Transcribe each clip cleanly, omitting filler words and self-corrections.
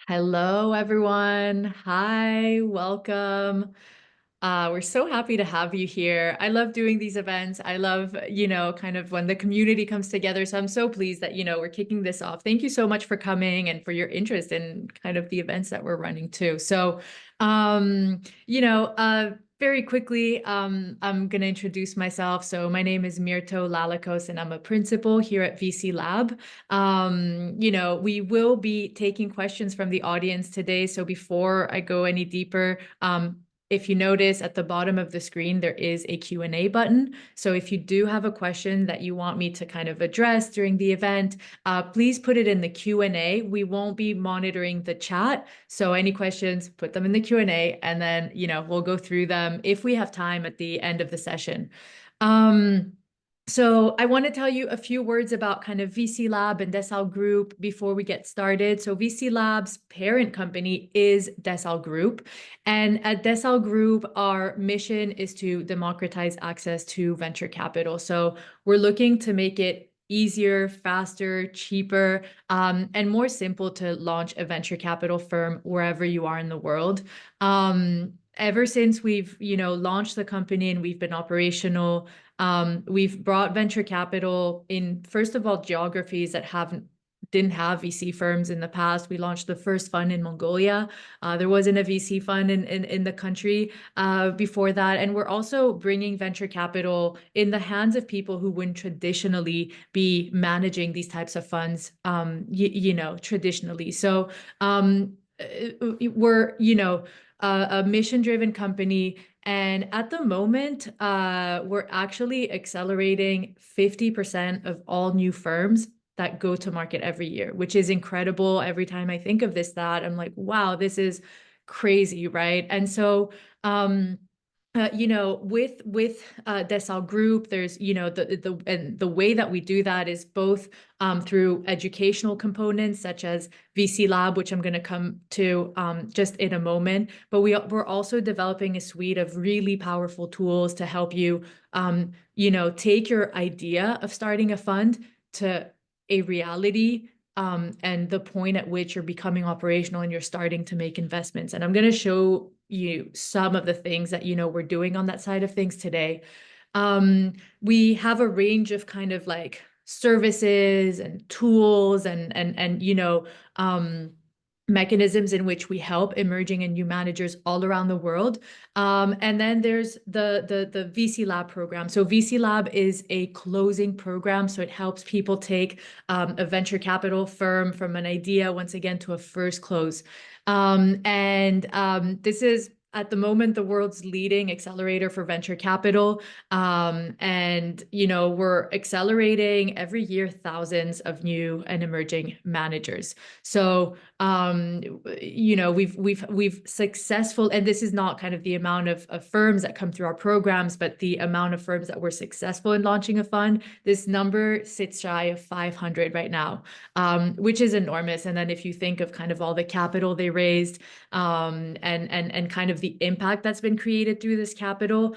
Hello, everyone. Hi, welcome. We're so happy to have you here. I love doing these events. I love, kind of when the community comes together. So I'm so pleased that, we're kicking this off. Thank you so much for coming and for your interest in kind of the events that we're running too. So, um, very quickly, I'm going to introduce myself. So my name is Mirto Lalakos, and I'm a principal here at VC Lab. We will be taking questions from the audience today. So before I go any deeper, if you notice at the bottom of the screen, there is a Q&A button. So if you do have a question that you want me to kind of address during the event, please put it in the Q&A. We won't be monitoring the chat. So any questions, put them in the Q&A, and then, we'll go through them if we have time at the end of the session. So I want to tell you a few words about kind of VC Lab and Desal Group before we get started. So VC Lab's parent company is Desal Group. And at Desal Group, our mission is to democratize access to venture capital. So we're looking to make it easier, faster, cheaper, and more simple to launch a venture capital firm wherever you are in the world. Ever since we've, launched the company and we've been operational, we've brought venture capital in, first of all, geographies that didn't have VC firms in the past. We launched the first fund in Mongolia. There wasn't a VC fund in the country before that. And we're also bringing venture capital in the hands of people who wouldn't traditionally be managing these types of funds, traditionally. So we're, a mission-driven company. And at the moment, we're actually accelerating 50% of all new firms that go to market every year, which is incredible. Every time I think of this stat, I'm like, wow, this is crazy, right? And so, with Desal Group, there's the way that we do that is both through educational components such as VC Lab, which I'm going to come to just in a moment. But we're also developing a suite of really powerful tools to help you, take your idea of starting a fund to a reality. And the point at which you're becoming operational and you're starting to make investments. And I'm going to show you some of the things that, we're doing on that side of things today. We have a range of kind of like services and tools and mechanisms in which we help emerging and new managers all around the world. And then there's the VC Lab program. So VC Lab is a closing program. So it helps people take a venture capital firm from an idea, once again, to a first close. This is at the moment the world's leading accelerator for venture capital. We're accelerating every year thousands of new and emerging managers. So we've successful, and this is not kind of the amount of firms that come through our programs, but the amount of firms that were successful in launching a fund. This number sits shy of 500 right now, which is enormous. And then if you think of kind of all the capital they raised, and kind of the impact that's been created through this capital,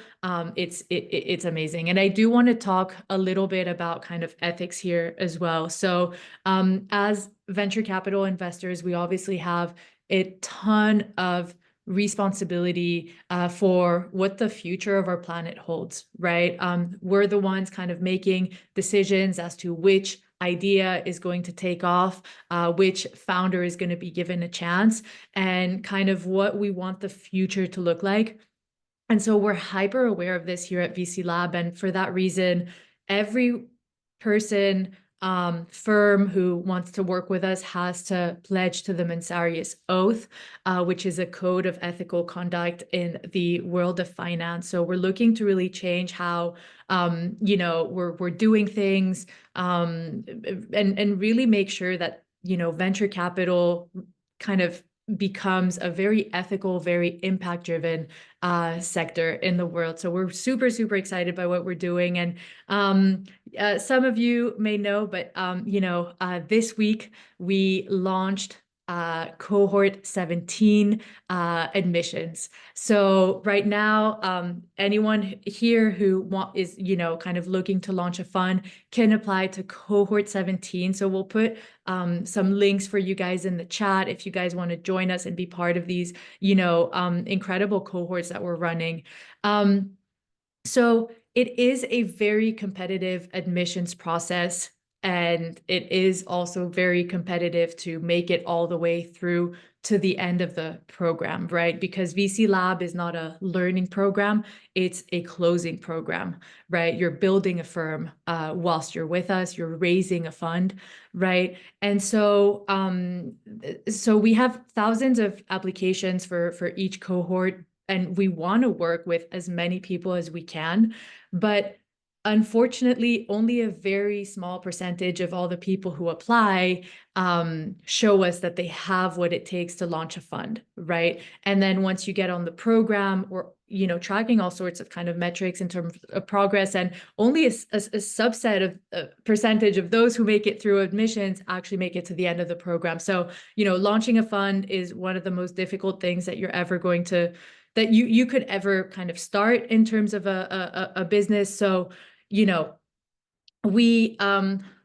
it's amazing. And I do want to talk a little bit about kind of ethics here as well. So as venture capital investors, we obviously have a ton of responsibility for what the future of our planet holds, right? We're the ones kind of making decisions as to which idea is going to take off, which founder is going to be given a chance, and kind of what we want the future to look like. And so we're hyper aware of this here at VC Lab. And for that reason, every person, firm who wants to work with us has to pledge to the Mansarius Oath, which is a code of ethical conduct in the world of finance. So we're looking to really change how, we're doing things, and really make sure that, venture capital kind of becomes a very ethical, very impact-driven sector in the world. So we're super, super excited by what we're doing. And some of you may know, but this week we launched Cohort 17 admissions. So right now, anyone here who is, kind of looking to launch a fund can apply to Cohort 17. So we'll put some links for you guys in the chat if you guys want to join us and be part of these, incredible cohorts that we're running. So it is a very competitive admissions process, and it is also very competitive to make it all the way through to the end of the program, right? Because VC Lab is not a learning program, it's a closing program, right? You're building a firm whilst you're with us, you're raising a fund, right? And so so we have thousands of applications for each cohort, and we want to work with as many people as we can, but unfortunately, only a very small percentage of all the people who apply show us that they have what it takes to launch a fund, right? And then once you get on the program, or tracking all sorts of kind of metrics in terms of progress, and only a subset of percentage of those who make it through admissions actually make it to the end of the program. So, launching a fund is one of the most difficult things that you're ever going to that you could ever kind of start in terms of a business. So, we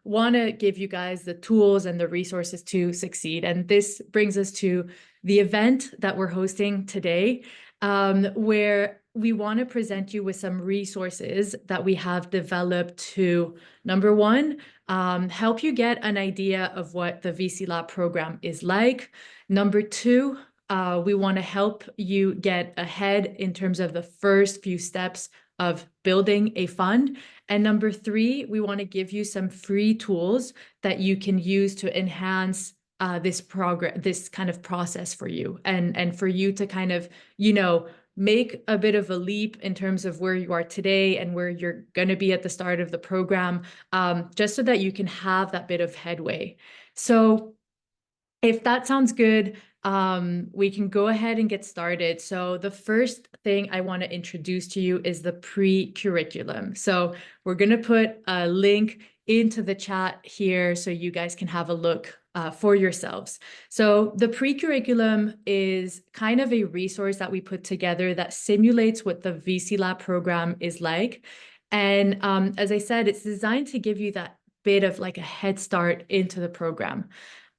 want to give you guys the tools and the resources to succeed. And this brings us to the event that we're hosting today, where we want to present you with some resources that we have developed to, number one, help you get an idea of what the VC Lab program is like. Number two, we want to help you get ahead in terms of the first few steps of building a fund. And number three, we want to give you some free tools that you can use to enhance this kind of process for you, and for you to kind of, make a bit of a leap in terms of where you are today and where you're going to be at the start of the program, just so that you can have that bit of headway. So if that sounds good, we can go ahead and get started. So the first thing I want to introduce to you is the pre-curriculum. So we're going to put a link into the chat here so you guys can have a look for yourselves. So the pre-curriculum is kind of a resource that we put together that simulates what the VC Lab program is like. And as I said, it's designed to give you that bit of like a head start into the program.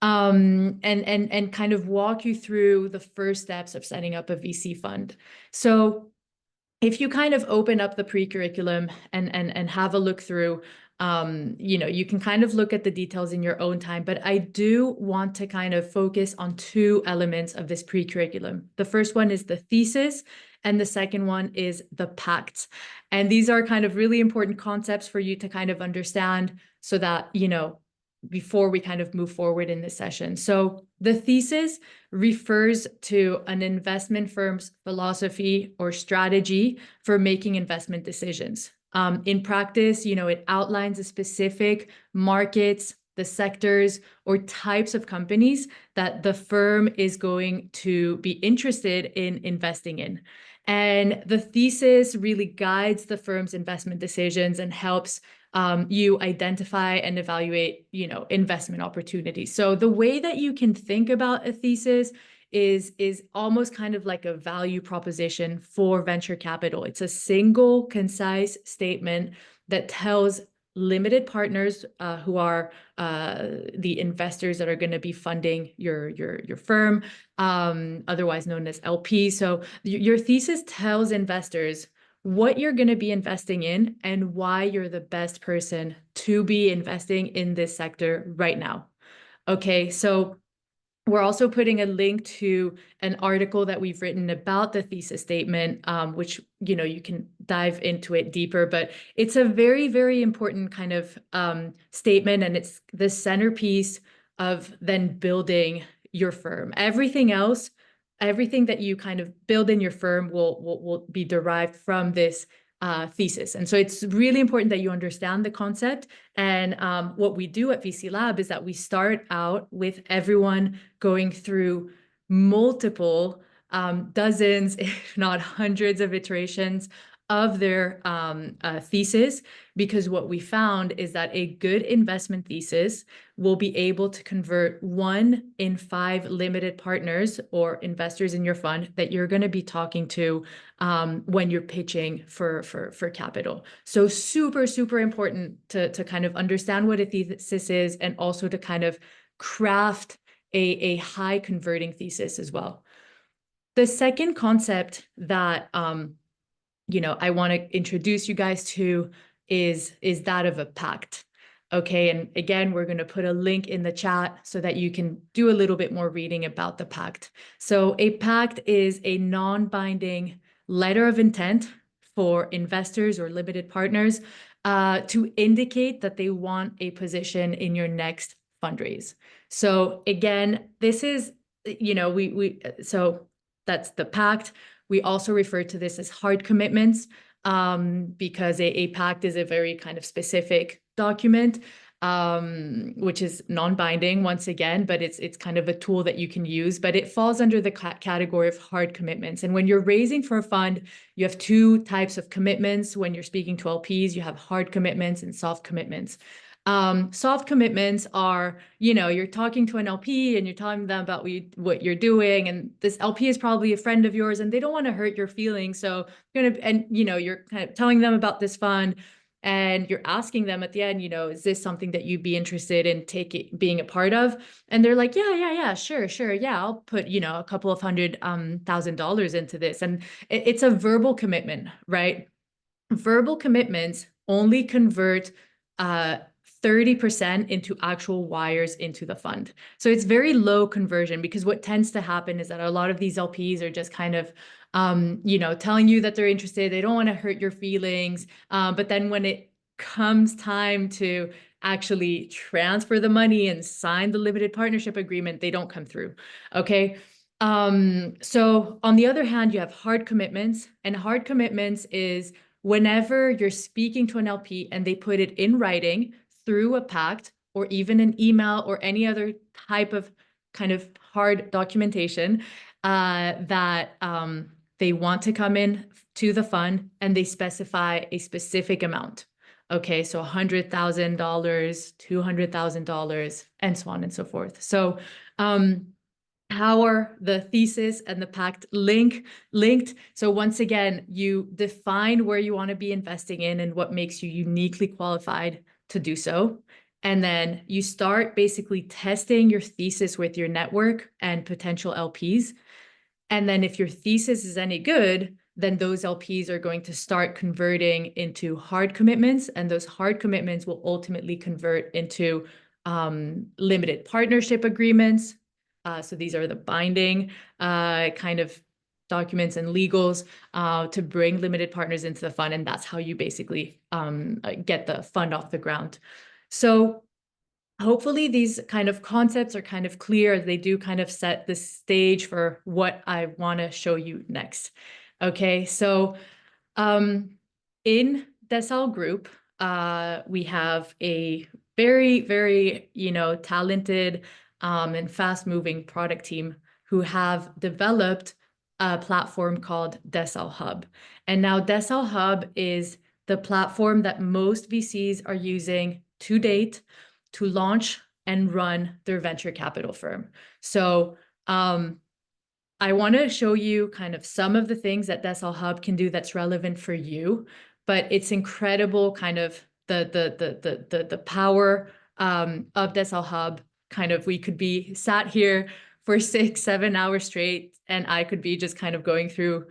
And kind of walk you through the first steps of setting up a VC fund. So if you kind of open up the pre-curriculum and have a look through, you can kind of look at the details in your own time, but I do want to kind of focus on two elements of this pre-curriculum. The first one is the thesis, and the second one is the PACT. And these are kind of really important concepts for you to kind of understand so that, before we kind of move forward in this session. So the thesis refers to an investment firm's philosophy or strategy for making investment decisions. In practice, it outlines the specific markets, the sectors, or types of companies that the firm is going to be interested in investing in. And the thesis really guides the firm's investment decisions and helps you identify and evaluate, investment opportunities. So the way that you can think about a thesis is almost kind of like a value proposition for venture capital. It's a single, concise statement that tells limited partners who are the investors that are going to be funding your firm, otherwise known as LP. So your thesis tells investors what you're going to be investing in and why you're the best person to be investing in this sector right now. Okay, so we're also putting a link to an article that we've written about the thesis statement, which, you can dive into it deeper, but it's a very, very important kind of statement, and it's the centerpiece of then building your firm. Everything else, everything that you kind of build in your firm will be derived from this thesis. And so it's really important that you understand the concept. And what we do at VC Lab is that we start out with everyone going through multiple dozens, if not hundreds of iterations of their thesis, because what we found is that a good investment thesis will be able to convert 1 in 5 limited partners or investors in your fund that you're going to be talking to when you're pitching for capital. So super, super important to kind of understand what a thesis is, and also to kind of craft a high converting thesis as well. The second concept that I want to introduce you guys to is that of a PACT. Okay, and again, we're going to put a link in the chat so that you can do a little bit more reading about the PACT. So a PACT is a non-binding letter of intent for investors or limited partners to indicate that they want a position in your next fundraise. So again, this is, so that's the PACT. We also refer to this as hard commitments because a PACT is a very kind of specific document, which is non-binding once again, but it's kind of a tool that you can use, but it falls under the category of hard commitments. And when you're raising for a fund, you have 2 types of commitments. When you're speaking to LPs, you have hard commitments and soft commitments. Soft commitments are, you're talking to an LP and you're telling them about what you're doing, and this LP is probably a friend of yours and they don't want to hurt your feelings. So you're kind of telling them about this fund, and you're asking them at the end, is this something that you'd be interested in being a part of? And they're like, yeah, sure. Yeah, I'll put, a couple of $100,000 into this. And it's a verbal commitment, right? Verbal commitments only convert 30% into actual wires into the fund. So it's very low conversion, because what tends to happen is that a lot of these LPs are just kind of, telling you that they're interested. They don't want to hurt your feelings. But then when it comes time to actually transfer the money and sign the limited partnership agreement, they don't come through. Okay. So on the other hand, you have hard commitments, and hard commitments is whenever you're speaking to an LP and they put it in writing through a PACT or even an email or any other type of kind of hard documentation that they want to come in to the fund, and they specify a specific amount. Okay, so $100,000, $200,000, and so on and so forth. So how are the thesis and the PACT linked? So once again, you define where you want to be investing in and what makes you uniquely qualified to do so. And then you start basically testing your thesis with your network and potential LPs. And then if your thesis is any good, then those LPs are going to start converting into hard commitments, and those hard commitments will ultimately convert into limited partnership agreements. So these are the binding kind of documents and legals to bring limited partners into the fund. And that's how you basically get the fund off the ground. So hopefully these kind of concepts are kind of clear. They do kind of set the stage for what I want to show you next. Okay, so in Decile Group, we have a very, very, talented and fast-moving product team who have developed a platform called Decile Hub. And now Decile Hub is the platform that most VCs are using to date to launch and run their venture capital firm. So I want to show you kind of some of the things that Decile Hub can do that's relevant for you, but it's incredible kind of the power of Decile Hub. Kind of, we could be sat here for 6-7 hours straight, and I could be just kind of going through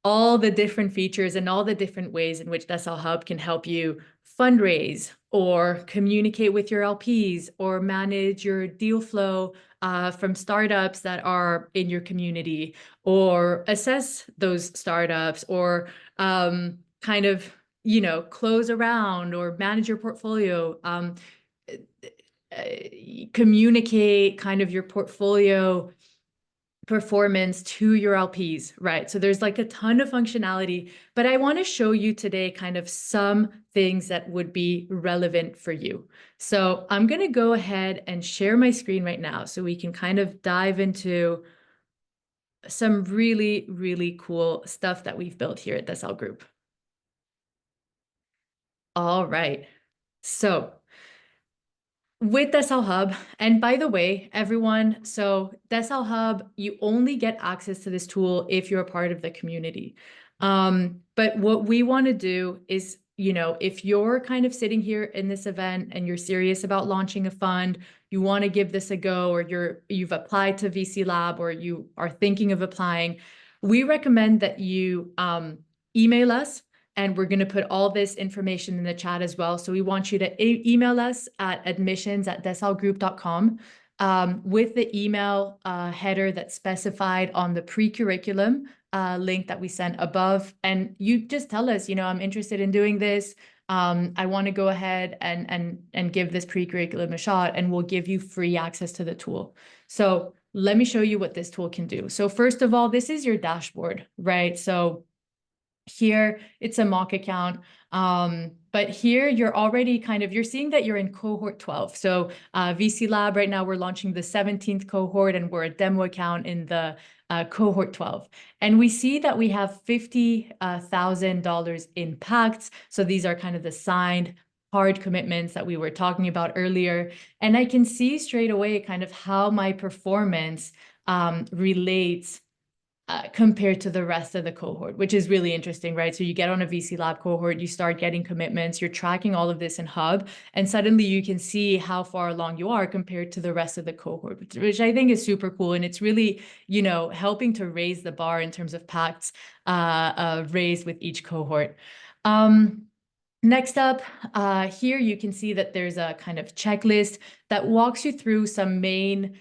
all the different features and all the different ways in which Decile Hub can help you fundraise or communicate with your LPs or manage your deal flow from startups that are in your community, or assess those startups, or kind of, close around or manage your portfolio, communicate kind of your portfolio performance to your LPs, right? So there's like a ton of functionality, but I want to show you today kind of some things that would be relevant for you. So I'm going to go ahead and share my screen right now so we can kind of dive into some really, really cool stuff that we've built here at Decile Group. All right. So with Decel Hub, and by the way, everyone, so Decel Hub, you only get access to this tool if you're a part of the community. But what we want to do is, if you're kind of sitting here in this event and you're serious about launching a fund, you want to give this a go, or you've applied to VC Lab, or you are thinking of applying, we recommend that you email us. And we're going to put all this information in the chat as well. So we want you to email us at admissions@decelgroup.com with the email header that's specified on the pre-curriculum link that we sent above. And you just tell us, I'm interested in doing this. I want to go ahead and give this pre-curriculum a shot, and we'll give you free access to the tool. So let me show you what this tool can do. So first of all, this is your dashboard, right? So here it's a mock account, but here you're already you're seeing that you're in cohort 12. So VC Lab right now, we're launching the 17th cohort, and we're a demo account in the cohort 12. And we see that we have $50,000 in PACT. So these are kind of the signed hard commitments that we were talking about earlier. And I can see straight away kind of how my performance relates compared to the rest of the cohort, which is really interesting, right? So you get on a VC Lab cohort, you start getting commitments, you're tracking all of this in Hub, and suddenly you can see how far along you are compared to the rest of the cohort, which I think is super cool. And it's really, helping to raise the bar in terms of PACTs raised with each cohort. Next up, here you can see that there's a kind of checklist that walks you through some main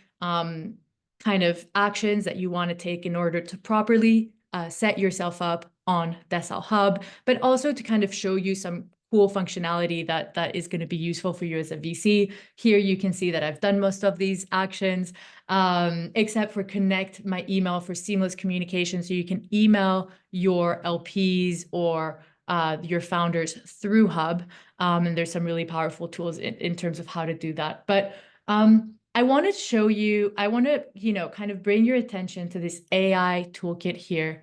kind of actions that you want to take in order to properly set yourself up on Decel Hub, but also to kind of show you some cool functionality that is going to be useful for you as a VC. Here you can see that I've done most of these actions, except for connect my email for seamless communication. So you can email your LPs or your founders through Hub. And there's some really powerful tools in terms of how to do that. But I want to show you, I want to, kind of bring your attention to this AI toolkit here,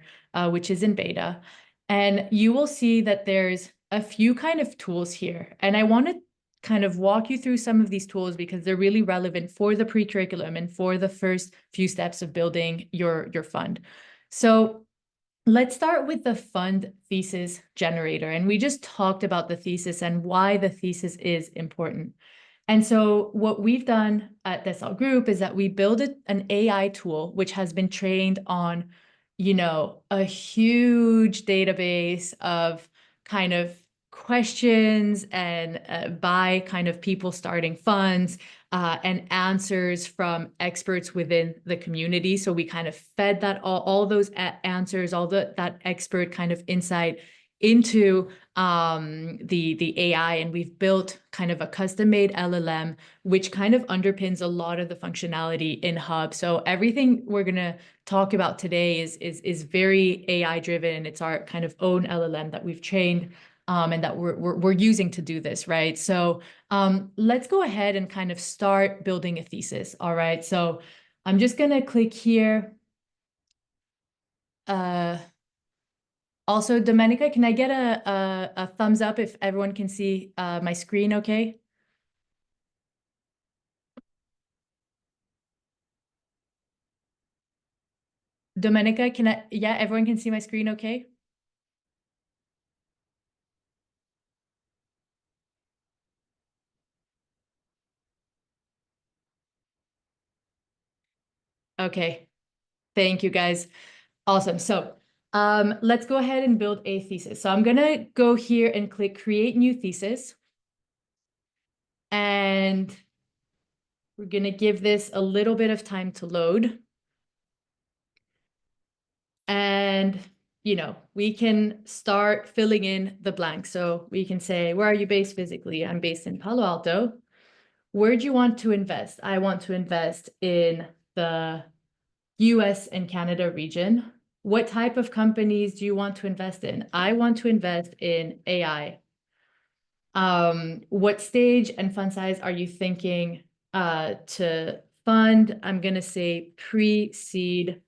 which is in beta. And you will see that there's a few kind of tools here. And I want to kind of walk you through some of these tools because they're really relevant for the pre-curriculum and for the first few steps of building your fund. So let's start with the fund thesis generator. And we just talked about the thesis and why the thesis is important. And so what we've done at Decel Group is that we built an AI tool, which has been trained on, a huge database of kind of questions and by kind of people starting funds and answers from experts within the community. So we kind of fed that all those answers, that expert kind of insight into the AI, and we've built kind of a custom-made LLM, which kind of underpins a lot of the functionality in Hub. So everything we're gonna talk about today is very AI-driven, and it's our kind of own LLM that we've trained and that we're using to do this, right? So let's go ahead and kind of start building a thesis. All right, so I'm just gonna click here. Also, Domenica, can I get a thumbs up if everyone can see my screen okay? Domenica, yeah, everyone can see my screen okay? Okay, thank you guys. Awesome, so let's go ahead and build a thesis. So I'm gonna go here and click create new thesis. And we're gonna give this a little bit of time to load. And, we can start filling in the blanks. So we can say, where are you based physically? I'm based in Palo Alto. Where do you want to invest? I want to invest in the US and Canada region. What type of companies do you want to invest in? I want to invest in AI. What stage and fund size are you thinking to fund? I'm going to say pre-seed.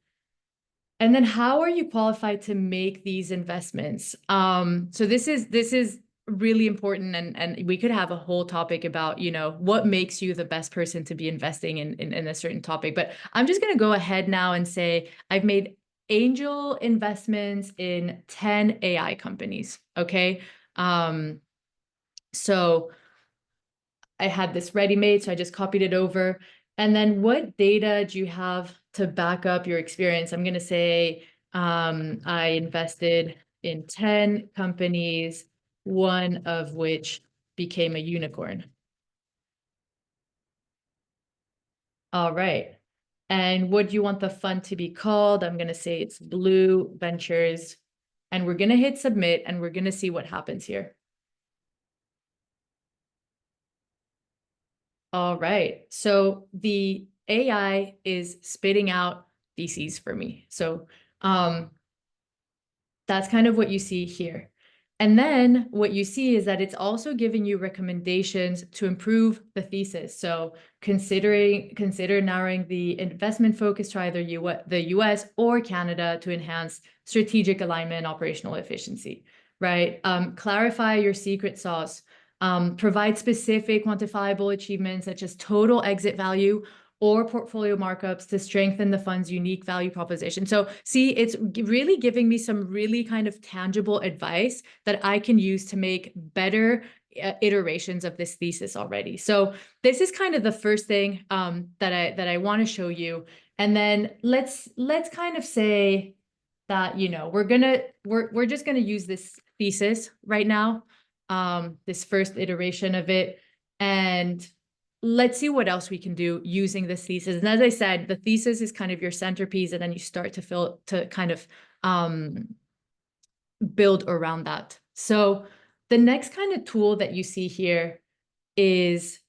And then how are you qualified to make these investments? So this is really important, and we could have a whole topic about, you know, what makes you the best person to be investing in a certain topic. But I'm just going to go ahead now and say I've made angel investments in 10 AI companies. Okay. So I had this ready-made, so I just copied it over. And then what data do you have to back up your experience? I'm going to say I invested in 10 companies, one of which became a unicorn. All right. And what do you want the fund to be called? I'm going to say it's Blue Ventures. And we're going to hit submit, and we're going to see what happens here. All right. So the AI is spitting out theses for me. So that's kind of what you see here. And then what you see is that it's also giving you recommendations to improve the thesis. So consider narrowing the investment focus to either the US or Canada to enhance strategic alignment and operational efficiency, right? Clarify your secret sauce. Provide specific quantifiable achievements such as total exit value or portfolio markups to strengthen the fund's unique value proposition. So see, it's really giving me some really kind of tangible advice that I can use to make better iterations of this thesis already. So this is kind of the first thing that I want to show you. And then let's kind of say that, you know, we're just gonna use this thesis right now, this first iteration of it, and let's see what else we can do using this thesis. And as I said, the thesis is kind of your centerpiece, and then you start to kind of build around that. So the next kind of tool that you see here is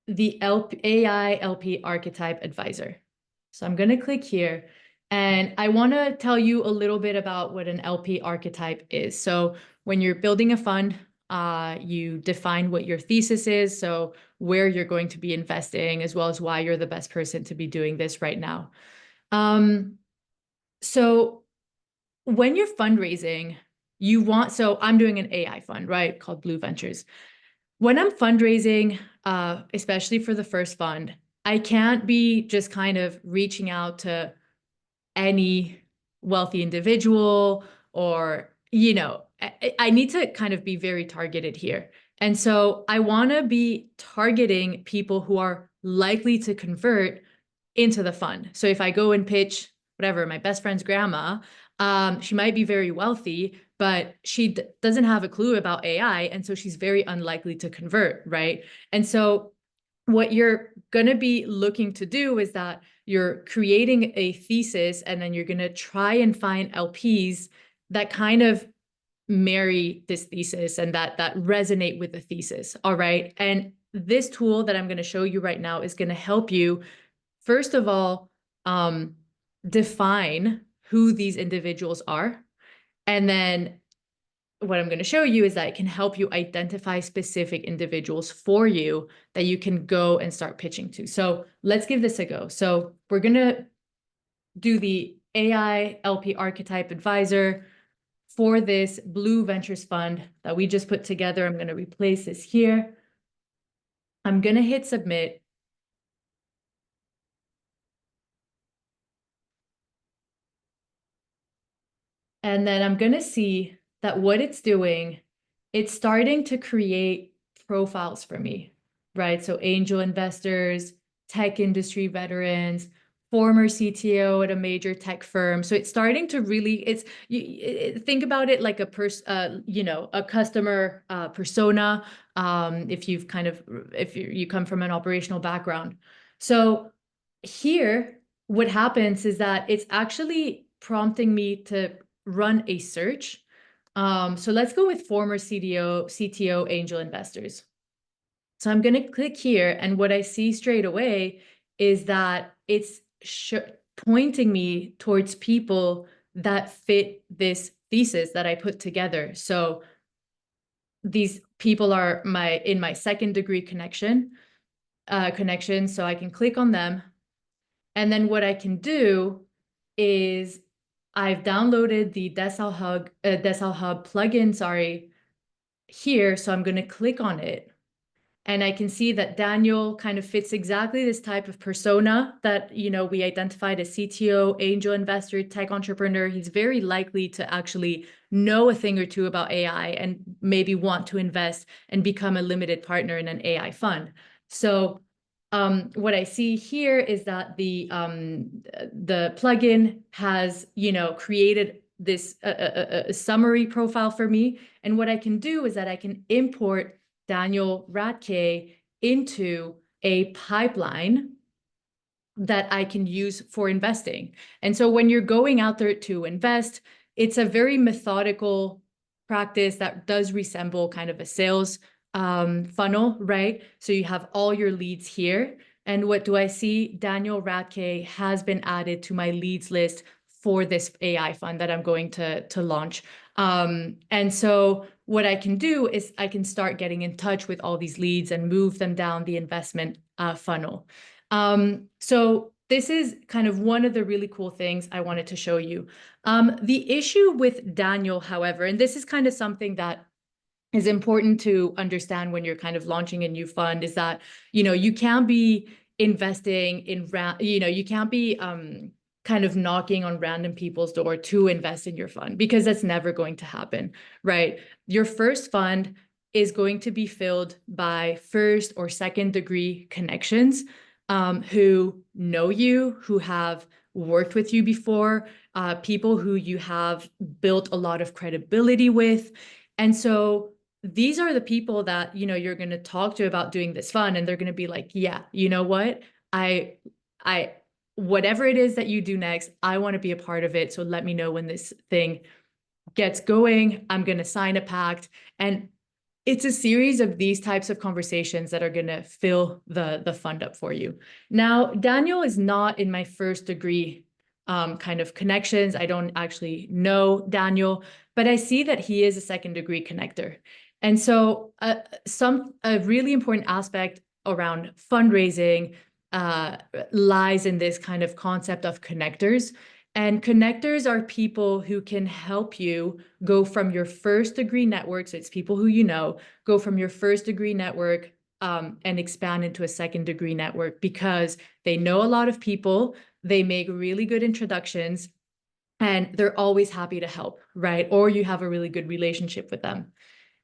the AI LP Archetype Advisor. So I'm going to click here, and I want to tell you a little bit about what an LP archetype is. So when you're building a fund, you define what your thesis is, so where you're going to be investing, as well as why you're the best person to be doing this right now. So when you're fundraising, so I'm doing an AI fund, right, called Blue Ventures. When I'm fundraising, especially for the first fund, I can't be just kind of reaching out to any wealthy individual, or, you know, I need to kind of be very targeted here. And so I want to be targeting people who are likely to convert into the fund. So if I go and pitch, whatever, my best friend's grandma, she might be very wealthy, but she doesn't have a clue about AI. And so she's very unlikely to convert, right? And so what you're going to be looking to do is that you're creating a thesis, and then you're going to try and find LPs that kind of marry this thesis and that resonate with the thesis. All right. And this tool that I'm going to show you right now is going to help you, first of all, define who these individuals are. And then what I'm going to show you is that it can help you identify specific individuals for you that you can go and start pitching to. So let's give this a go. So we're going to do the AI LP Archetype Advisor for this Blue Ventures fund that we just put together. I'm going to replace this here. I'm going to hit submit. And then I'm going to see that what it's doing, it's starting to create profiles for me, right? So angel investors, tech industry veterans, former CTO at a major tech firm. So it's starting to really, think about it like a customer persona. If you come from an operational background. So here, what happens is that it's actually prompting me to run a search. So let's go with former CTO angel investors. So I'm going to click here, and what I see straight away is that it's pointing me towards people that fit this thesis that I put together. So these people are in my second degree connection, so I can click on them. And then what I can do is I've downloaded the Decile Hub plugin, here. So I'm going to click on it. And I can see that Daniel kind of fits exactly this type of persona that, we identified as CTO, angel investor, tech entrepreneur. He's very likely to actually know a thing or two about AI and maybe want to invest and become a limited partner in an AI fund. So what I see here is that the plugin has, created this a summary profile for me. And what I can do is that I can import Daniel Radke into a pipeline that I can use for investing. And so when you're going out there to invest, it's a very methodical practice that does resemble kind of a sales funnel, right? So you have all your leads here. And what do I see? Daniel Radke has been added to my leads list for this AI fund that I'm going to launch. And so what I can do is I can start getting in touch with all these leads and move them down the investment funnel. So this is kind of one of the really cool things I wanted to show you. The issue with Daniel, however, and this is kind of something that is important to understand when you're kind of launching a new fund, is that, you can't be investing in, you can't be kind of knocking on random people's door to invest in your fund, because that's never going to happen, right? Your first fund is going to be filled by first or second degree connections who know you, who have worked with you before, people who you have built a lot of credibility with. And so these are the people that, you're going to talk to about doing this fund, and they're going to be like, yeah, you know what? I whatever it is that you do next, I want to be a part of it. So let me know when this thing gets going. I'm going to sign a pact. And it's a series of these types of conversations that are going to fill the fund up for you. Now, Daniel is not in my first degree kind of connections. I don't actually know Daniel, but I see that he is a second degree connector. And so a really important aspect around fundraising lies in this kind of concept of connectors. And connectors are people who can help you go from your first degree network, so it's people who go from your first degree network and expand into a second degree network, because they know a lot of people, they make really good introductions, and they're always happy to help, right? Or you have a really good relationship with them.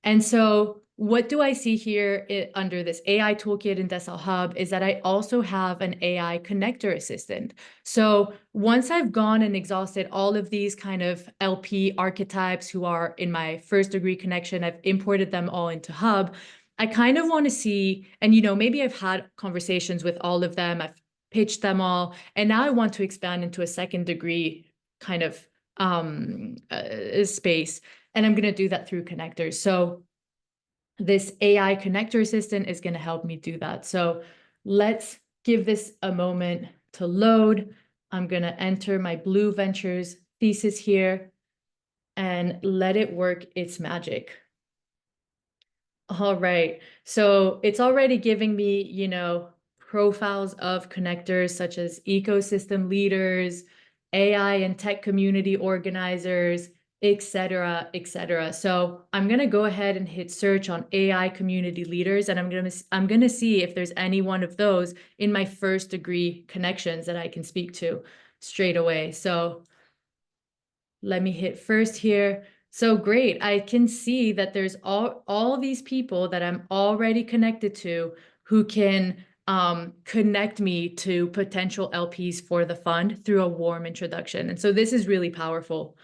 And so what do I see here under this AI toolkit in Decile Hub is that I also have an AI connector assistant. So once I've gone and exhausted all of these kind of LP archetypes who are in my first degree connection, I've imported them all into Hub. I kind of want to see, and maybe I've had conversations with all of them, I've pitched them all, and now I want to expand into a second degree kind of space. And I'm going to do that through connectors. So this AI connector assistant is going to help me do that. So let's give this a moment to load. I'm going to enter my Blue Ventures thesis here and let it work its magic. All right. So it's already giving me, profiles of connectors such as ecosystem leaders, AI and tech community organizers, et cetera, et cetera. So I'm going to go ahead and hit search on AI community leaders, and I'm going to see if there's any one of those in my first degree connections that I can speak to straight away. So let me hit first here. So great. I can see that there's all these people that I'm already connected to who can connect me to potential LPs for the fund through a warm introduction. And so this is really powerful.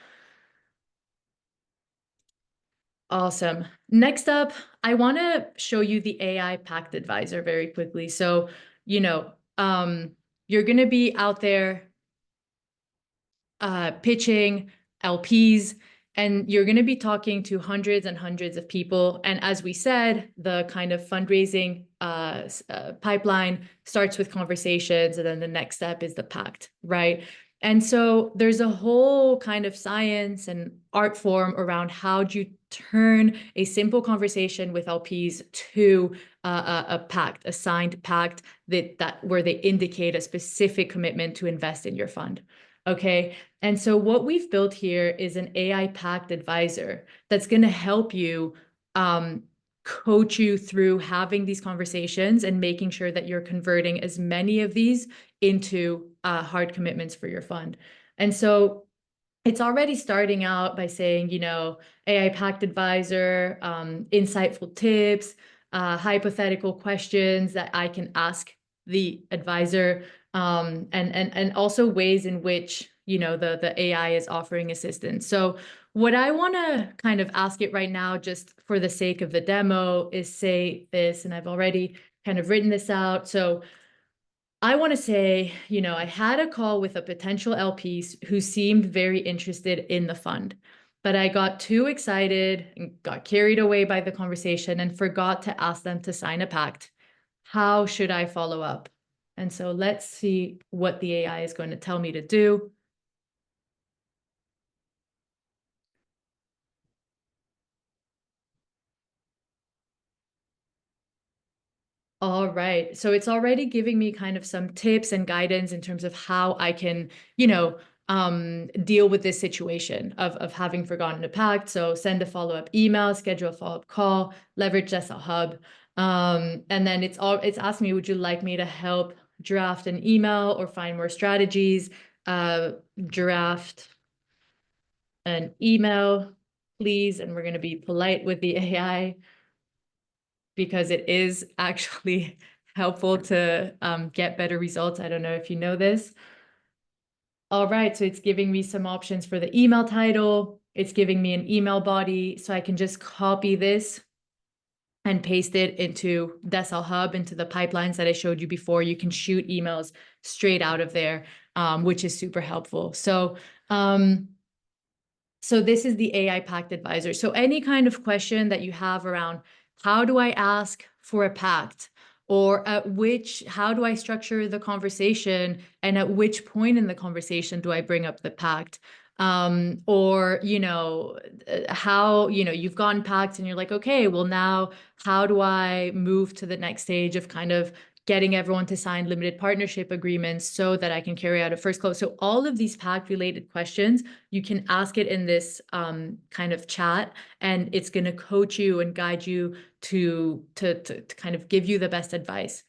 Awesome. Next up, I want to show you the AI PACT advisor very quickly. So, you're going to be out there pitching LPs, and you're going to be talking to hundreds and hundreds of people. And as we said, the kind of fundraising pipeline starts with conversations, and then the next step is the PACT, right? And so there's a whole kind of science and art form around how do you turn a simple conversation with LPs to a PACT, a signed PACT that where they indicate a specific commitment to invest in your fund. Okay, and so what we've built here is an AI PACT advisor that's going to help you coach you through having these conversations and making sure that you're converting as many of these into hard commitments for your fund. And so it's already starting out by saying, AI PACT advisor, insightful tips, hypothetical questions that I can ask the advisor, and also ways in which, the AI is offering assistance. So what I want to kind of ask it right now, just for the sake of the demo, is say this, and I've already kind of written this out. So I want to say, I had a call with a potential LPs who seemed very interested in the fund, but I got too excited and got carried away by the conversation and forgot to ask them to sign a pact. How should I follow up? And so let's see what the AI is going to tell me to do. All right. So it's already giving me kind of some tips and guidance in terms of how I can, deal with this situation of having forgotten to pact. So send a follow-up email, schedule a follow-up call, leverage SL Hub. And then it's asking me, would you like me to help draft an email or find more strategies? Draft an email, please. And we're going to be polite with the AI, because it is actually helpful to get better results. I don't know if you know this. All right, so it's giving me some options for the email title. It's giving me an email body, so I can just copy this and paste it into SL Hub, into the pipelines that I showed you before. You can shoot emails straight out of there, which is super helpful. So this is the AI PACT advisor. So any kind of question that you have around how do I ask for a pact, or how do I structure the conversation, and at which point in the conversation do I bring up the pact? Or, how, you've gone pact and you're like, okay, well now how do I move to the next stage of kind of getting everyone to sign limited partnership agreements so that I can carry out a first close? So all of these PACT related questions, you can ask it in this kind of chat, and it's going to coach you and guide you to kind of give you the best advice.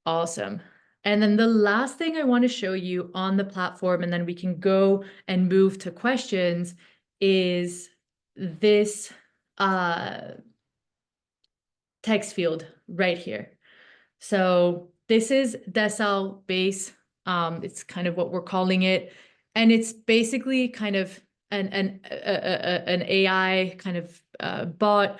Awesome. And then the last thing I want to show you on the platform, and then we can go and move to questions, is this text field right here. So this is Decel base. It's kind of what we're calling it. And it's basically kind of an AI kind of bot,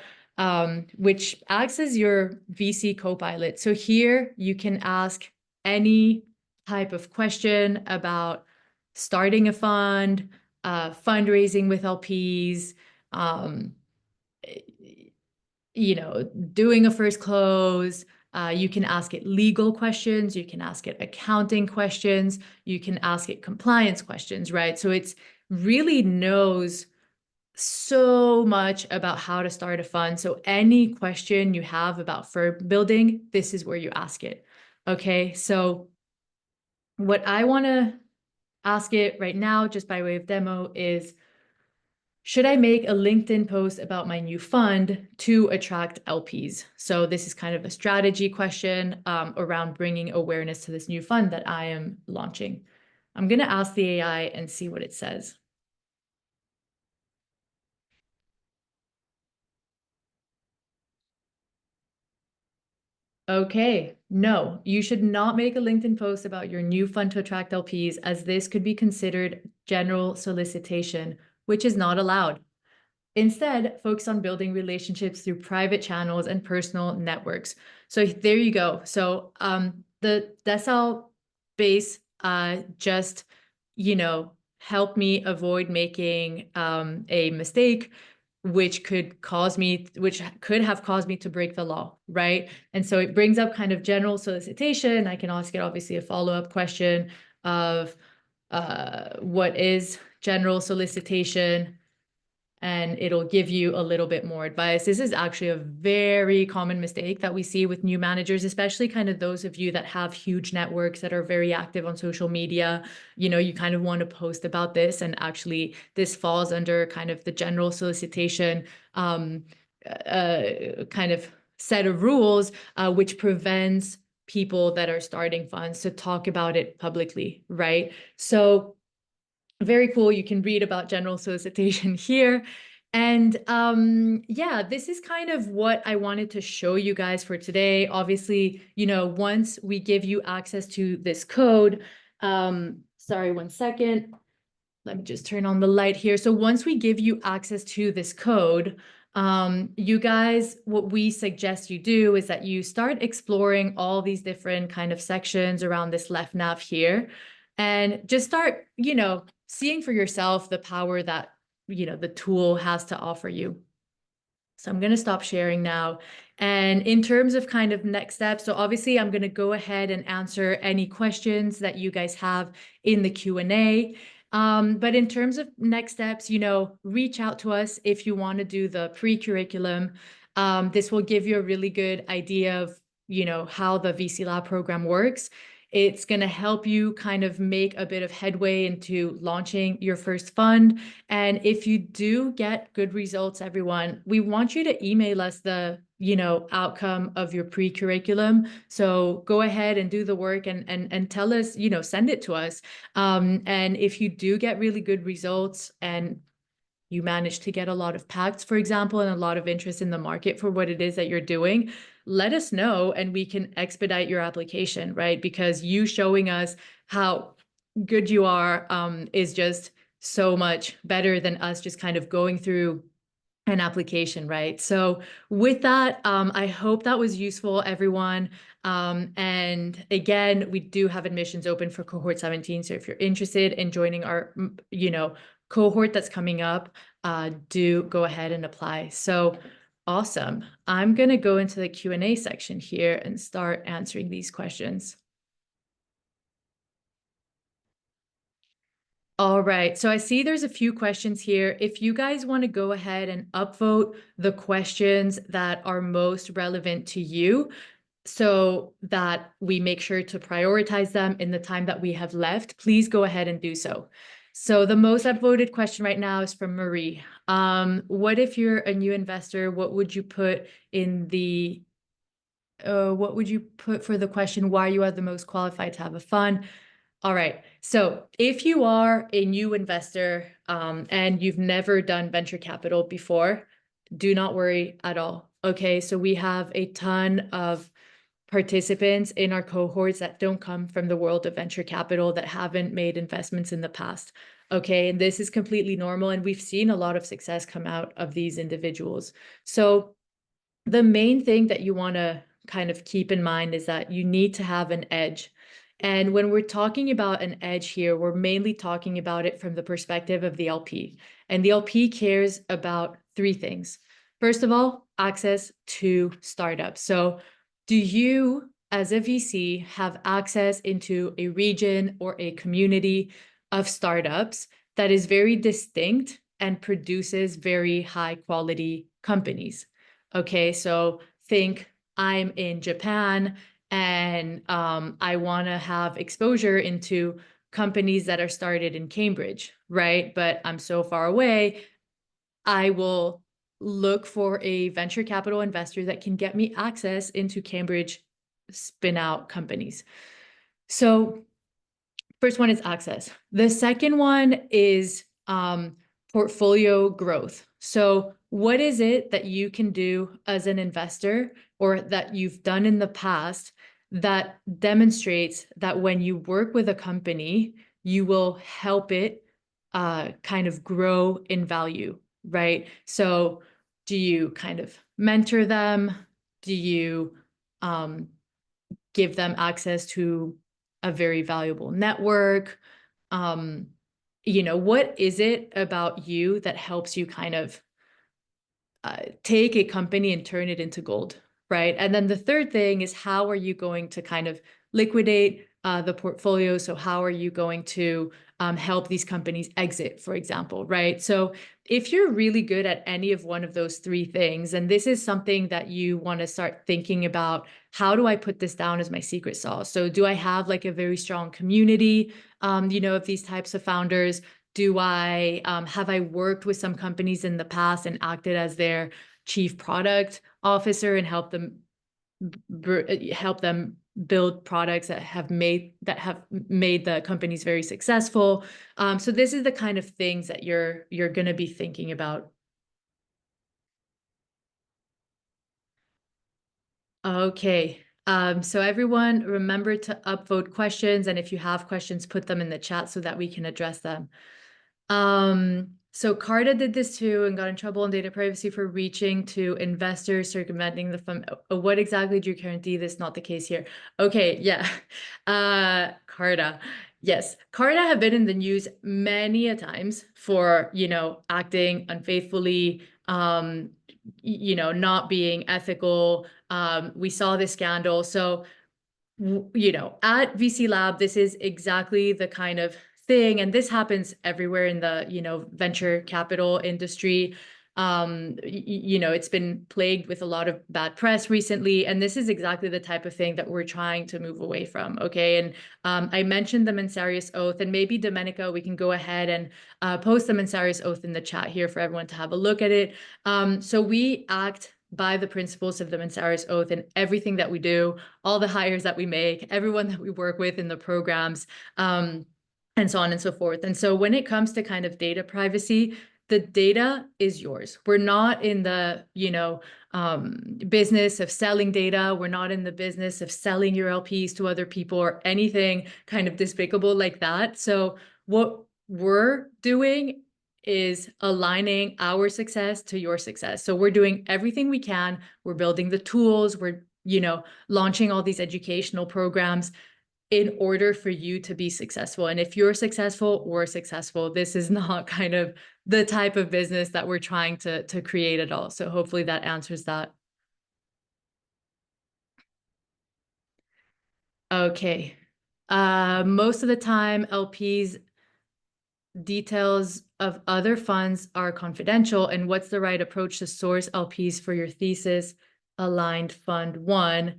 which acts as your VC co-pilot. So here you can ask any type of question about starting a fund, fundraising with LPs, doing a first close. You can ask it legal questions, you can ask it accounting questions, you can ask it compliance questions, right? So it's really knows so much about how to start a fund. So any question you have about firm building, this is where you ask it. Okay, so what I want to ask it right now, just by way of demo, is, should I make a LinkedIn post about my new fund to attract LPs? So this is kind of a strategy question around bringing awareness to this new fund that I am launching. I'm going to ask the AI and see what it says. Okay, no, you should not make a LinkedIn post about your new fund to attract LPs, as this could be considered general solicitation, which is not allowed. Instead, focus on building relationships through private channels and personal networks. So there you go. So the Decel base just, helped me avoid making a mistake, which could have caused me to break the law, right? And so it brings up kind of general solicitation. I can ask it obviously a follow-up question of what is general solicitation. and it'll give you a little bit more advice. This is actually a very common mistake that we see with new managers, especially kind of those of you that have huge networks that are very active on social media. You know, you kind of want to post about this, and actually this falls under kind of the general solicitation kind of set of rules, which prevents people that are starting funds to talk about it publicly, right? So very cool. You can read about general solicitation here. And yeah, this is kind of what I wanted to show you guys for today. Obviously, you know, once we give you access to this code, sorry, 1 second. Let me just turn on the light here. So once we give you access to this code, you guys, what we suggest you do is that you start exploring all these different kind of sections around this left nav here, and just start, you know, seeing for yourself the power that, you know, the tool has to offer you. So I'm going to stop sharing now. And in terms of kind of next steps, so obviously I'm going to go ahead and answer any questions that you guys have in the Q&A. But in terms of next steps, you know, reach out to us if you want to do the pre-curriculum. This will give you a really good idea of, you know, how the VC Lab program works. It's going to help you kind of make a bit of headway into launching your first fund. And if you do get good results, everyone, we want you to email us the, you know, outcome of your pre-curriculum. So go ahead and do the work and tell us, you know, send it to us. And if you do get really good results and you manage to get a lot of PACTs, for example, and a lot of interest in the market for what it is that you're doing, let us know and we can expedite your application, right? Because you showing us how good you are is just so much better than us just kind of going through an application, right? So with that, I hope that was useful, everyone. And again, we do have admissions open for cohort 17. So if you're interested in joining our, you know, cohort that's coming up, do go ahead and apply. So awesome. I'm going to go into the Q&A section here and start answering these questions. All right, so I see there's a few questions here. If you guys want to go ahead and upvote the questions that are most relevant to you, so that we make sure to prioritize them in the time that we have left, please go ahead and do so. So the most upvoted question right now is from Marie. What if you're a new investor? What would you put in the, what would you put for the question, why you are the most qualified to have a fund? All right. So if you are a new investor and you've never done venture capital before, do not worry at all. Okay. So we have a ton of participants in our cohorts that don't come from the world of venture capital, that haven't made investments in the past. Okay. And this is completely normal. And we've seen a lot of success come out of these individuals. So the main thing that you want to kind of keep in mind is that you need to have an edge. And when we're talking about an edge here, we're mainly talking about it from the perspective of the LP. And the LP cares about three things. First of all, access to startups. So do you, as a VC, have access into a region or a community of startups that is very distinct and produces very high quality companies? Okay, so think I'm in Japan and I want to have exposure into companies that are started in Cambridge, right? But I'm so far away, I will look for a venture capital investor that can get me access into Cambridge spin out companies. So first one is access. The second one is portfolio growth. So what is it that you can do as an investor or that you've done in the past that demonstrates that when you work with a company, you will help it kind of grow in value, right? So do you kind of mentor them? Do you give them access to a very valuable network? You know, what is it about you that helps you kind of take a company and turn it into gold, right? And then the third thing is, how are you going to kind of liquidate the portfolio. So how are you going to help these companies exit, for example, right? So if you're really good at any of one of those three things, and this is something that you want to start thinking about, how do I put this down as my secret sauce? So do I have like a very strong community, of these types of founders? Do I have I worked with some companies in the past and acted as their chief product officer and help them build products that have made the companies very successful? So this is the kind of things that you're going to be thinking about. Okay. So everyone, remember to upvote questions, and if you have questions, put them in the chat so that we can address them. So Carta did this too and got in trouble on data privacy for reaching to investors, circumventing the fund. What exactly do you guarantee this? Not the case here. Okay, yeah. Carta. Yes, Carta have been in the news many a times for, acting unfaithfully, not being ethical. We saw this scandal. So at VC Lab, this is exactly the kind of thing, and this happens everywhere in the, venture capital industry. It's been plagued with a lot of bad press recently, and this is exactly the type of thing that we're trying to move away from, okay? And I mentioned the Mensarius Oath, and maybe Domenica, we can go ahead and post the Mensarius Oath in the chat here for everyone to have a look at it. So we act by the principles of the Mensarius Oath in everything that we do, all the hires that we make, everyone that we work with in the programs, and so on and so forth. And so when it comes to kind of data privacy, the data is yours. We're not in the, business of selling data. We're not in the business of selling your LPs to other people or anything kind of despicable like that. So what we're doing is aligning our success to your success. So we're doing everything we can. We're building the tools. We're, launching all these educational programs in order for you to be successful. And if you're successful, we're successful. This is not kind of the type of business that we're trying to create at all. So hopefully that answers that. Okay. Most of the time, LPs details of other funds are confidential, and what's the right approach to source LPs for your thesis aligned fund one?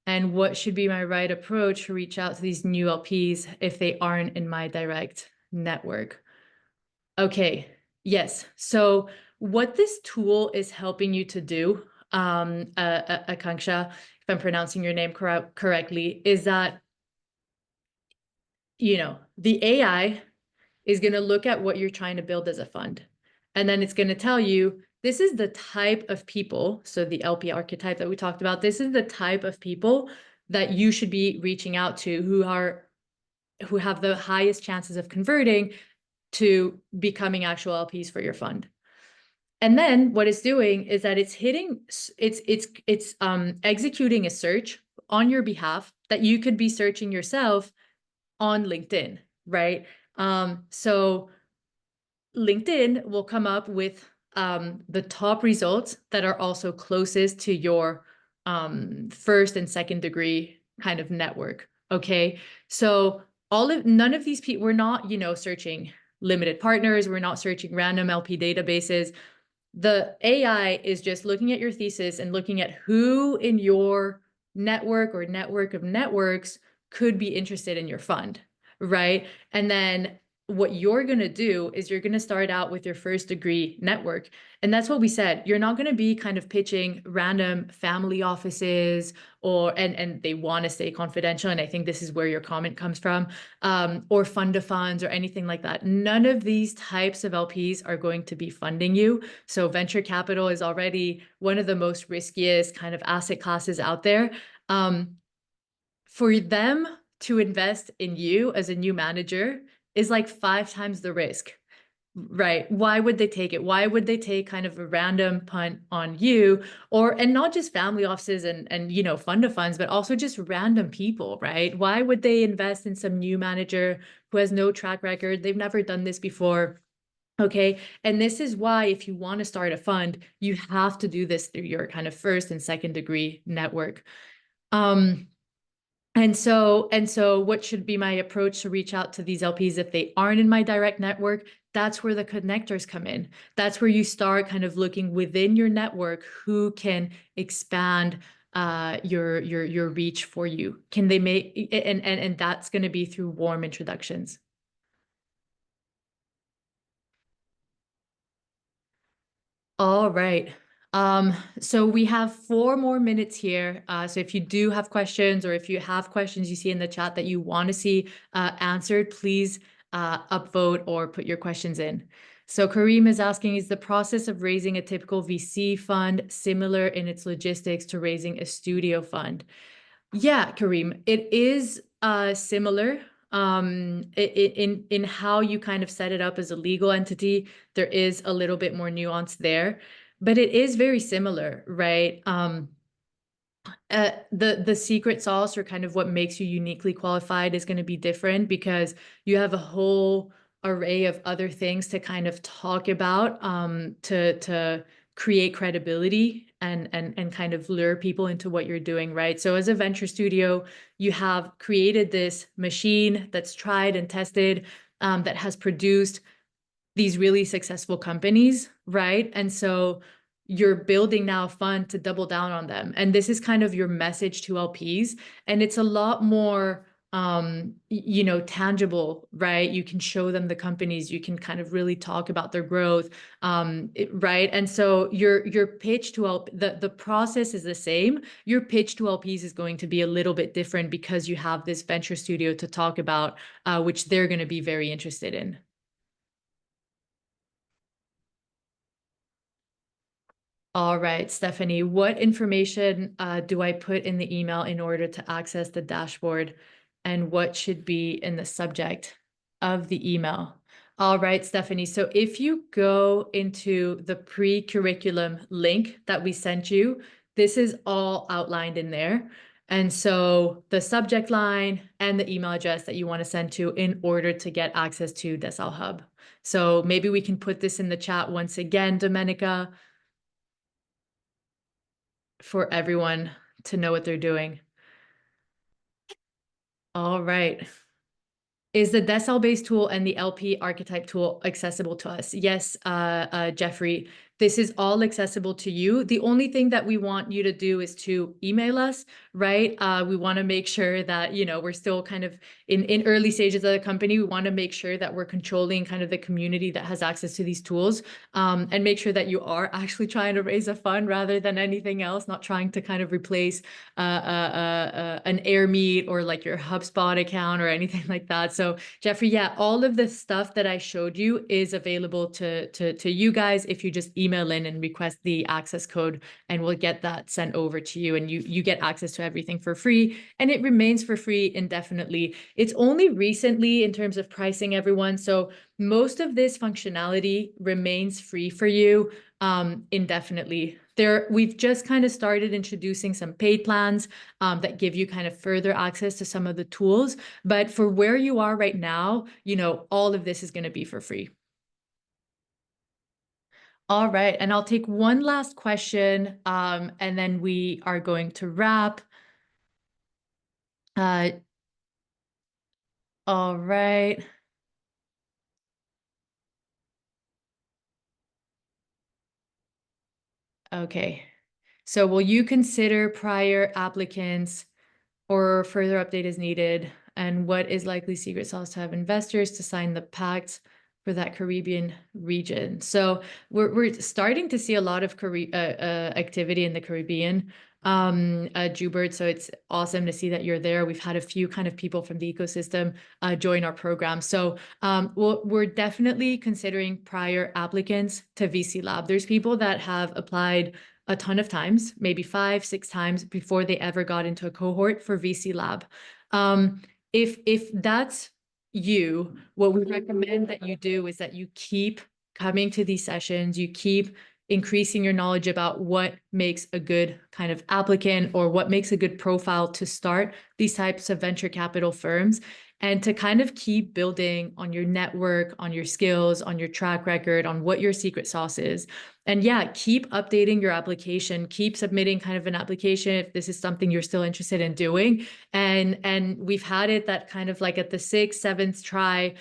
And what should be my right approach to reach out to these new LPs if they aren't in my direct network? Okay, yes. So what this tool is helping you to do, Akanksha, if I'm pronouncing your name correctly, is that, the AI is going to look at what you're trying to build as a fund. And then it's going to tell you, this is the type of people, so the LP archetype that we talked about, this is the type of people that you should be reaching out to who have the highest chances of converting to becoming actual LPs for your fund. And then what it's doing is that it's executing a search on your behalf that you could be searching yourself on LinkedIn, right? So LinkedIn will come up with the top results that are also closest to your first and second degree kind of network. Okay, so none of these people, we're not, searching limited partners. We're not searching random LP databases. The AI is just looking at your thesis and looking at who in your network or network of networks could be interested in your fund, right? And then what you're going to do is you're going to start out with your first degree network. And that's what we said. You're not going to be kind of pitching random family offices and they want to stay confidential. And I think this is where your comment comes from, or fund of funds or anything like that. None of these types of LPs are going to be funding you. So venture capital is already one of the most riskiest kind of asset classes out there. For them to invest in you as a new manager is like 5 times the risk, right? Why would they take it? Why would they take kind of a random punt on you? And not just family offices and fund of funds, but also just random people, right? Why would they invest in some new manager who has no track record? They've never done this before. Okay. And this is why, if you want to start a fund, you have to do this through your kind of first and second degree network. And so what should be my approach to reach out to these LPs if they aren't in my direct network? That's where the connectors come in. That's where you start kind of looking within your network who can expand your reach for you. Can they make and that's going to be through warm introductions. All right. So we have 4 more minutes here. So if you do have questions, or if you have questions you see in the chat that you want to see answered, please upvote or put your questions in. So Kareem is asking, is the process of raising a typical VC fund similar in its logistics to raising a studio fund? Yeah, Kareem, it is similar in how you kind of set it up as a legal entity. There is a little bit more nuance there, but it is very similar, right? The secret sauce, or kind of what makes you uniquely qualified, is going to be different because you have a whole array of other things to kind of talk about to create credibility and kind of lure people into what you're doing, right? So as a venture studio, you have created this machine that's tried and tested, that has produced these really successful companies, right? And so you're building now a fund to double down on them. And this is kind of your message to LPs. And it's a lot more tangible, right? You can show them the companies, you can kind of really talk about their growth, right? And so your pitch to the process is the same. Your pitch to LPs is going to be a little bit different because you have this venture studio to talk about, which they're going to be very interested in. All right, Stephanie, what information do I put in the email in order to access the dashboard, and what should be in the subject of the email? All right, Stephanie, so if you go into the pre-curriculum link that we sent you, this is all outlined in there. And so the subject line and the email address that you want to send to in order to get access to Decel Hub. So maybe we can put this in the chat once again, Domenica, for everyone to know what they're doing. All right. Is the Decel-based tool and the LP archetype tool accessible to us? Yes, Jeffrey, this is all accessible to you. The only thing that we want you to do is to email us, right? We want to make sure that, we're still kind of in early stages of the company. We want to make sure that we're controlling kind of the community that has access to these tools, and make sure that you are actually trying to raise a fund rather than anything else, not trying to kind of replace an Airmeet or like your HubSpot account or anything like that. So Jeffrey, yeah, all of the stuff that I showed you is available to you guys if you just email in and request the access code, and we'll get that sent over to you, and you get access to everything for free, and it remains for free indefinitely. It's only recently in terms of pricing, everyone. So most of this functionality remains free for you indefinitely. We've just kind of started introducing some paid plans that give you kind of further access to some of the tools. But for where you are right now, all of this is going to be for free. All right, and I'll take one last question, and then we are going to wrap. All right. Okay. So will you consider prior applicants, or further update is needed? And what is likely secret sauce to have investors to sign the PACT for that Caribbean region? So we're starting to see a lot of activity in the Caribbean, Jubert. So it's awesome to see that you're there. We've had a few kind of people from the ecosystem join our program. So we're definitely considering prior applicants to VC Lab. There's people that have applied a ton of times, maybe 5, 6 times before they ever got into a cohort for VC Lab. If that's you, what we recommend that you do is that you keep coming to these sessions, you keep increasing your knowledge about what makes a good kind of applicant, or what makes a good profile to start these types of venture capital firms. and to kind of keep building on your network, on your skills, on your track record, on what your secret sauce is. And yeah, keep updating your application, keep submitting kind of an application if this is something you're still interested in doing. And we've had it that kind of like at the 6th, 7th try,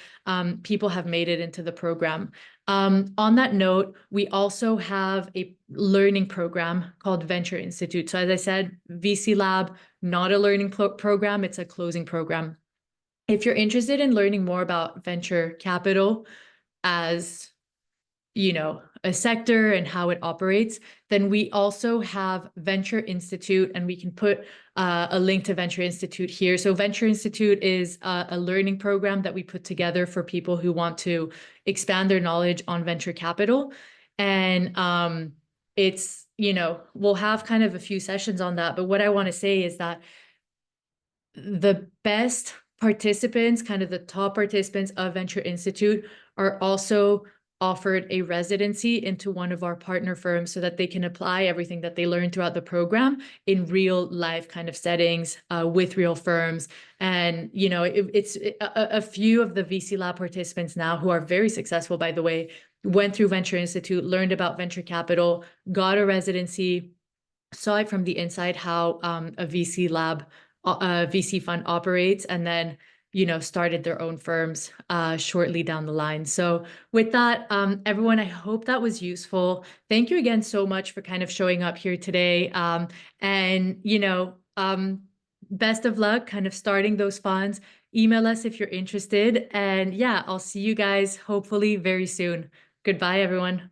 people have made it into the program. On that note, we also have a learning program called Venture Institute. So as I said, VC Lab, not a learning program, it's a closing program. If you're interested in learning more about venture capital as, a sector and how it operates, then we also have Venture Institute, and we can put a link to Venture Institute here. So Venture Institute is a learning program that we put together for people who want to expand their knowledge on venture capital. And it's, we'll have kind of a few sessions on that. But what I want to say is that the best participants, kind of the top participants of Venture Institute, are also offered a residency into one of our partner firms so that they can apply everything that they learned throughout the program in real life kind of settings with real firms. And, it's a few of the VC Lab participants now who are very successful, by the way, went through Venture Institute, learned about venture capital, got a residency, saw it from the inside how a VC Lab, a VC fund operates, and then started their own firms shortly down the line. So with that, everyone, I hope that was useful. Thank you again so much for kind of showing up here today. And, best of luck kind of starting those funds. Email us if you're interested. And yeah, I'll see you guys hopefully very soon. Goodbye, everyone.